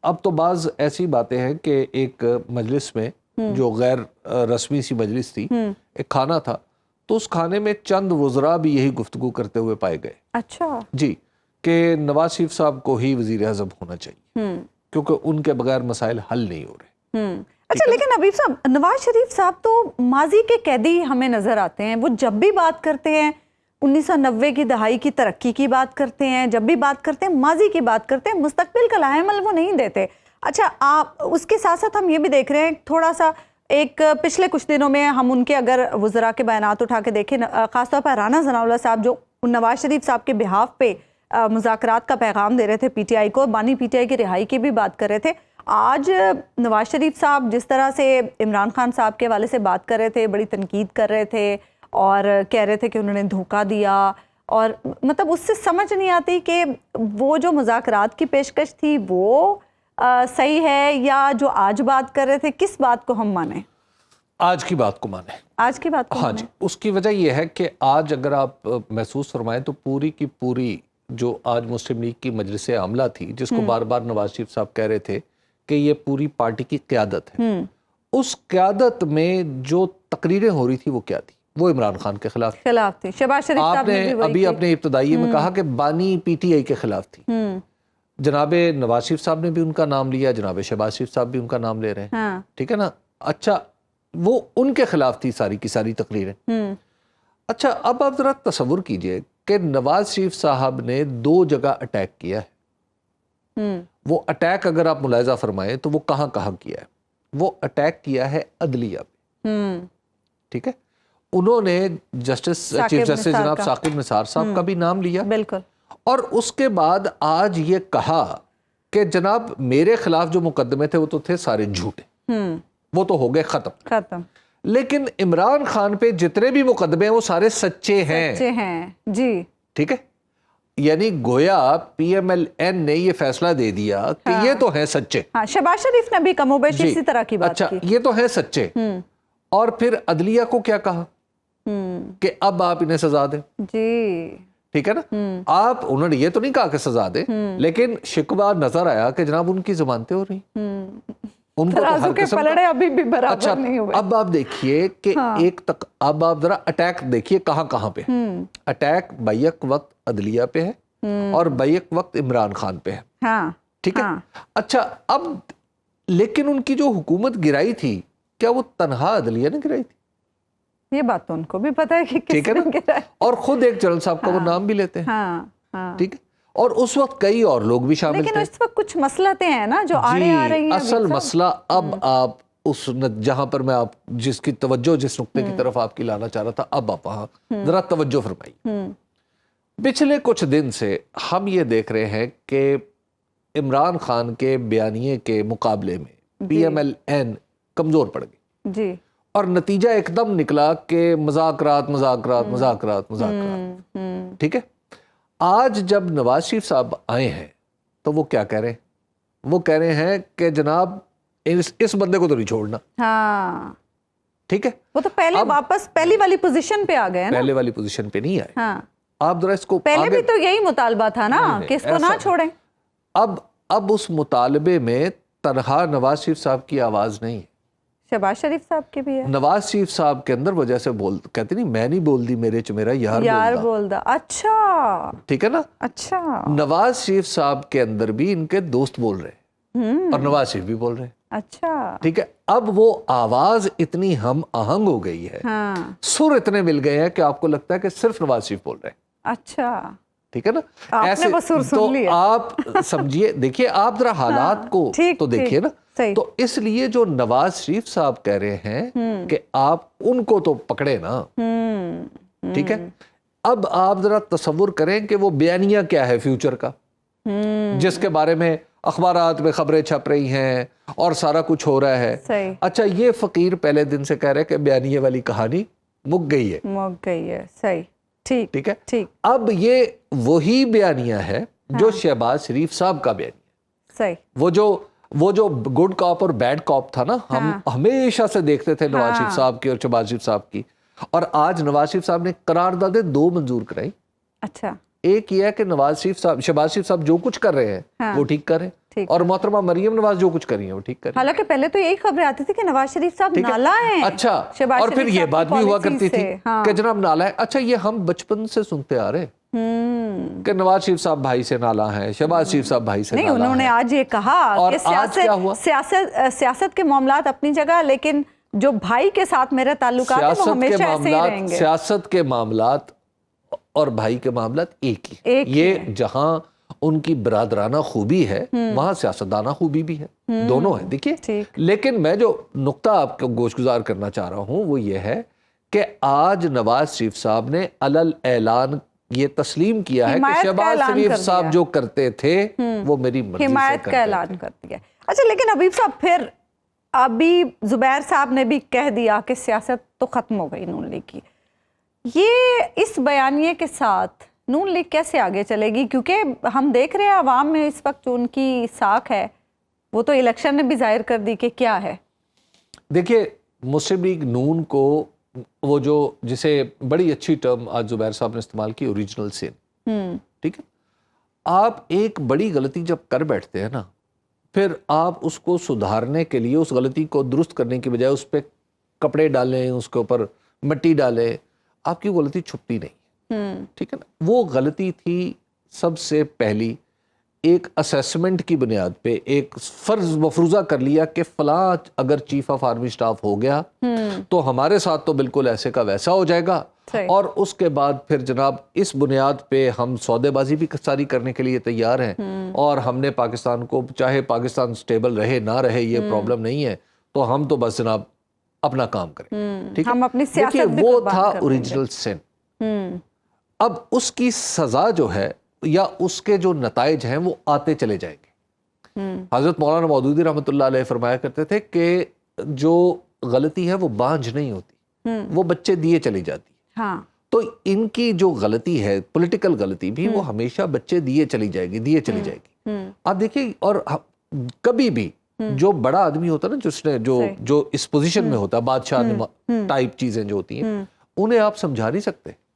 اب تو بعض ایسی باتیں ہیں کہ ایک مجلس میں جو غیر رسمی سی مجلس تھی، ایک کھانا تھا، تو اس کھانے میں چند وزراء بھی یہی گفتگو کرتے ہوئے پائے گئے اچھا جی کہ نواز شریف صاحب کو ہی وزیر اعظم ہونا چاہیے کیونکہ ان کے بغیر مسائل حل نہیں ہو رہے۔ اچھا لیکن حبیب صاحب، نواز شریف صاحب تو ماضی کے قیدی ہمیں نظر آتے ہیں، وہ جب بھی بات کرتے ہیں 1990 کی دہائی کی ترقی کی بات کرتے ہیں، جب بھی بات کرتے ہیں ماضی کی بات کرتے ہیں، مستقبل کا لائحہ عمل وہ نہیں دیتے۔ اچھا آپ اس کے ساتھ ساتھ ہم یہ بھی دیکھ رہے ہیں تھوڑا سا، ایک پچھلے کچھ دنوں میں ہم ان کے اگر وزراء کے بیانات اٹھا کے دیکھیں، خاص طور پر رانا ثناء اللہ صاحب جو نواز شریف صاحب کے بہاف پہ مذاکرات کا پیغام دے رہے تھے پی ٹی آئی کو، بانی پی ٹی آئی کی رہائی کی بھی بات کر رہے تھے۔ آج نواز شریف صاحب جس طرح سے عمران خان صاحب کے حوالے سے بات کر رہے تھے، بڑی تنقید کر رہے تھے اور کہہ رہے تھے کہ انہوں نے دھوکہ دیا، اور مطلب اس سے سمجھ نہیں آتی کہ وہ جو مذاکرات کی پیشکش تھی وہ صحیح ہے، یا جو آج بات کر رہے تھے کس بات کو ہم مانیں؟ آج کی بات کو مانیں، آج کی بات کو ہاں جی۔ اس کی وجہ یہ ہے کہ آج اگر آپ محسوس فرمائیں تو پوری کی پوری جو آج مسلم لیگ کی مجلس عاملہ تھی، جس کو بار بار نواز شریف صاحب کہہ رہے تھے کہ یہ پوری پارٹی کی قیادت ہے، اس قیادت میں جو تقریریں ہو رہی تھی وہ کیا تھی؟ وہ عمران خان کے خلاف تھی۔ شہباز شریف صاحب نے ابھی اپنے ابتدائی میں کہا کہ بانی پی ٹی آئی کے خلاف تھی، جناب نواز شریف صاحب نے بھی ان کا نام لیا، جناب شہباز شریف صاحب بھی ان کا نام لے رہے ہیں، ٹھیک ہے نا۔ اچھا وہ ان کے خلاف تھی ساری کی ساری تقریریں۔ اچھا اب آپ ذرا تصور کیجئے کہ نواز شریف صاحب نے 2 جگہ اٹیک کیا ہے۔ وہ اٹیک اگر آپ ملاحظہ فرمائیں تو وہ کہاں کہاں کیا ہے؟ وہ اٹیک کیا ہے عدلیہ پہ، ٹھیک ہے۔ انہوں نے چیف جسٹس جناب ثاقب نثار صاحب کا بھی نام لیا، بالکل، اور اس کے بعد آج یہ کہا کہ جناب میرے خلاف جو مقدمے تھے وہ تو تھے سارے جھوٹے، وہ تو ہو گئے ختم، لیکن عمران خان پہ جتنے بھی مقدمے ہیں وہ سارے سچے ہیں جی، ٹھیک ہے۔ یعنی گویا پی ایم ایل این نے یہ فیصلہ دے دیا کہ یہ تو ہیں سچے۔ شہباز شریف نے بھی کم و بیش اسی طرح کی بات کی۔ اچھا یہ تو ہیں سچے، اور پھر عدلیہ کو کیا کہا کہ اب آپ انہیں سزا دیں، جی ٹھیک ہے نا۔ آپ انہوں نے یہ تو نہیں کہا کہ سزا دیں، لیکن شکوہ نظر آیا کہ جناب ان کی ضمانتیں ہو رہی، ان کو تو ہر قسم کا۔ ابھی بھی برابر اچھا نہیں ہوئے۔ اب آپ دیکھیے کہ اب آپ ذرا اٹیک دیکھیے کہاں کہاں پہ۔ اٹیک بیک وقت عدلیہ پہ ہے اور بیک وقت عمران خان پہ ہے، ٹھیک ہے۔ اچھا اب لیکن ان کی جو حکومت گرائی تھی، کیا وہ تنہا عدلیہ نے گرائی تھی؟ یہ بات تو ان کو بھی پتہ ہے کہ کس نے گرائی، اور خود ایک جنرل صاحب کا وہ نام بھی لیتے ہیں، ٹھیک ہے۔ اور اس وقت کئی اور لوگ بھی شامل تھے، لیکن اس وقت کچھ مسئلتیں ہیں نا جو آڑے آ رہی ہیں۔ اصل مسئلہ اب آپ اس جہاں پر میں آپ جس کی توجہ جس نقطے کی طرف آپ کی لانا چاہ رہا تھا، اب آپ وہاں ذرا توجہ فرمائیے۔ پچھلے کچھ دن سے ہم یہ دیکھ رہے ہیں کہ عمران خان کے بیانیے کے مقابلے میں پی ایم ایل این کمزور پڑ گئی، جی، اور نتیجہ ایک دم نکلا کہ مذاکرات مذاکرات مذاکرات مذاکرات، ٹھیک ہے۔ آج جب نواز شریف صاحب آئے ہیں تو وہ کیا کہہ رہے ہیں؟ وہ کہہ رہے ہیں کہ جناب اس بندے کو تو نہیں چھوڑنا، ٹھیک ہے۔ وہ تو پہلے واپس پہلی والی پوزیشن پہ آ گئے نا، پہلے والی پوزیشن پہ نہیں آئے۔ آپ ذرا اس کو پہلے بھی تو یہی مطالبہ تھا نا کہ اس کو نہ چھوڑیں۔ اب اس مطالبے میں تنہا نواز شریف صاحب کی آواز نہیں ہے، شہباز شریف صاحب کی بھی ہے۔ نواز شریف صاحب کے اندر وجہ سے کہتے نہیں میں نہیں بول دی میرے چ میرا یار بولدا، اچھا ٹھیک ہے نا۔ اچھا نواز شریف صاحب کے اندر بھی ان کے دوست بول رہے ہیں اور نواز شریف بھی بول رہے ہیں، اچھا ٹھیک ہے۔ اب وہ آواز اتنی ہم آہنگ ہو گئی ہے، سر اتنے مل گئے ہیں کہ آپ کو لگتا ہے کہ صرف نواز شریف بول رہے ہیں، اچھا ٹھیک ہے نا۔ ایسے تو آپ سمجھیے، دیکھیے آپ ذرا حالات کو تو دیکھیے نا۔ تو اس لیے جو نواز شریف صاحب کہہ رہے ہیں کہ آپ ان کو تو پکڑے نا، ٹھیک ہے۔ اب آپ ذرا تصور کریں کہ وہ بیانیہ کیا ہے فیوچر کا، جس کے بارے میں اخبارات میں خبریں چھپ رہی ہیں اور سارا کچھ ہو رہا ہے۔ اچھا یہ فقیر پہلے دن سے کہہ رہے کہ بیانیہ والی کہانی مک گئی ہے، صحیح، ٹھیک ہے۔ اب یہ وہی بیانیہ ہے جو شہباز شریف صاحب کا بیانیہ، صحیح، وہ جو گڈ کاپ اور بیڈ کاپ تھا نا، ہم ہمیشہ سے دیکھتے تھے نواز شریف صاحب کی اور شہباز شریف صاحب کی، اور آج نواز شریف صاحب نے قراردادیں 2 منظور کرائی۔ اچھا، ایک یہ ہے کہ شہباز شریف صاحب جو کچھ کر رہے ہیں وہ ٹھیک کر رہے ہیں، اور محترمہ مریم نواز جو کچھ کری ہیں وہ ٹھیک کری. حالانکہ پہلے تو یہی خبریں آتی تھی کہ نواز شریف صاحب نالا ہیں. اچھا, اور پھر یہ بات بھی ہوا کرتی تھی کہ جناب نالا ہے. اچھا, یہ ہم بچپن سے سنتے آ رہے کہ نواز شریف صاحب بھائی سے نالا ہیں, شہباز شریف صاحب بھائی سے نالا ہیں. نہیں, انہوں نے آج یہ کہا کہ سیاست کے معاملات اپنی جگہ, لیکن جو بھائی کے ساتھ میرے تعلقات ہیں وہ ہمیشہ ایسے ہی رہیں گے. سیاست کے معاملات اور بھائی کے معاملات ایک ہی. یہ جہاں ان کی برادرانہ خوبی ہے وہاں سیاستدانہ خوبی بھی ہے, دونوں ہیں. دیکھیے, لیکن میں جو نقطہ آپ کو گوش گزار کرنا چاہ رہا ہوں وہ یہ ہے کہ آج نواز شریف صاحب نے علل اعلان یہ تسلیم کیا ہے کہ شہباز شریف صاحب جو کرتے تھے وہ میری مرضی سے حمایت کا اعلان کر دیا. اچھا, لیکن حبیب صاحب پھر ابھی زبیر صاحب نے بھی کہہ دیا کہ سیاست تو ختم ہو گئی نون لیگ کی. یہ اس بیانیے کے ساتھ نون لیگ کیسے آگے چلے گی؟ کیونکہ ہم دیکھ رہے ہیں عوام میں اس وقت جو ان کی ساکھ ہے وہ تو الیکشن نے بھی ظاہر کر دی کہ کیا ہے. دیکھیے, مسلم لیگ نون کو وہ جو جسے بڑی اچھی ٹرم آج زبیر صاحب نے استعمال کی, اوریجنل سین. ٹھیک ہے, آپ ایک بڑی غلطی جب کر بیٹھتے ہیں نا, پھر آپ اس کو سدھارنے کے لیے اس غلطی کو درست کرنے کی بجائے اس پہ کپڑے ڈالیں, اس کے اوپر مٹی ڈالیں, آپ کی غلطی چھپتی نہیں. ٹھیک ہے نا. وہ غلطی تھی سب سے پہلی ایک اسیسمنٹ کی بنیاد پہ ایک فرض مفروضہ کر لیا کہ فلاں اگر چیف آف آرمی سٹاف ہو گیا تو ہمارے ساتھ تو بالکل ایسے کا ویسا ہو جائے گا, اور اس کے بعد پھر جناب اس بنیاد پہ ہم سودے بازی بھی ساری کرنے کے لیے تیار ہیں, اور ہم نے پاکستان کو, چاہے پاکستان سٹیبل رہے نہ رہے یہ پرابلم نہیں ہے, تو ہم تو بس جناب اپنا کام کریں. ٹھیک ہے, دیکھیے وہ تھا اوریجنل سن. اب اس کی سزا جو ہے یا اس کے جو نتائج ہیں وہ آتے چلے جائیں گے. حضرت مولانا مودودی رحمۃ اللہ علیہ فرمایا کرتے تھے کہ جو غلطی ہے وہ بانجھ نہیں ہوتی, وہ بچے دیے چلی جاتی. تو ان کی جو غلطی ہے, پولیٹیکل غلطی بھی, وہ ہمیشہ بچے دیے چلی جائے گی. آپ دیکھیے, اور کبھی بھی جو بڑا آدمی ہوتا ہے نا, جس نے جو اس پوزیشن میں ہوتا ہے, بادشاہ ٹائپ چیزیں جو ہوتی ہیں, انہیں آپ سمجھا نہیں سکتے.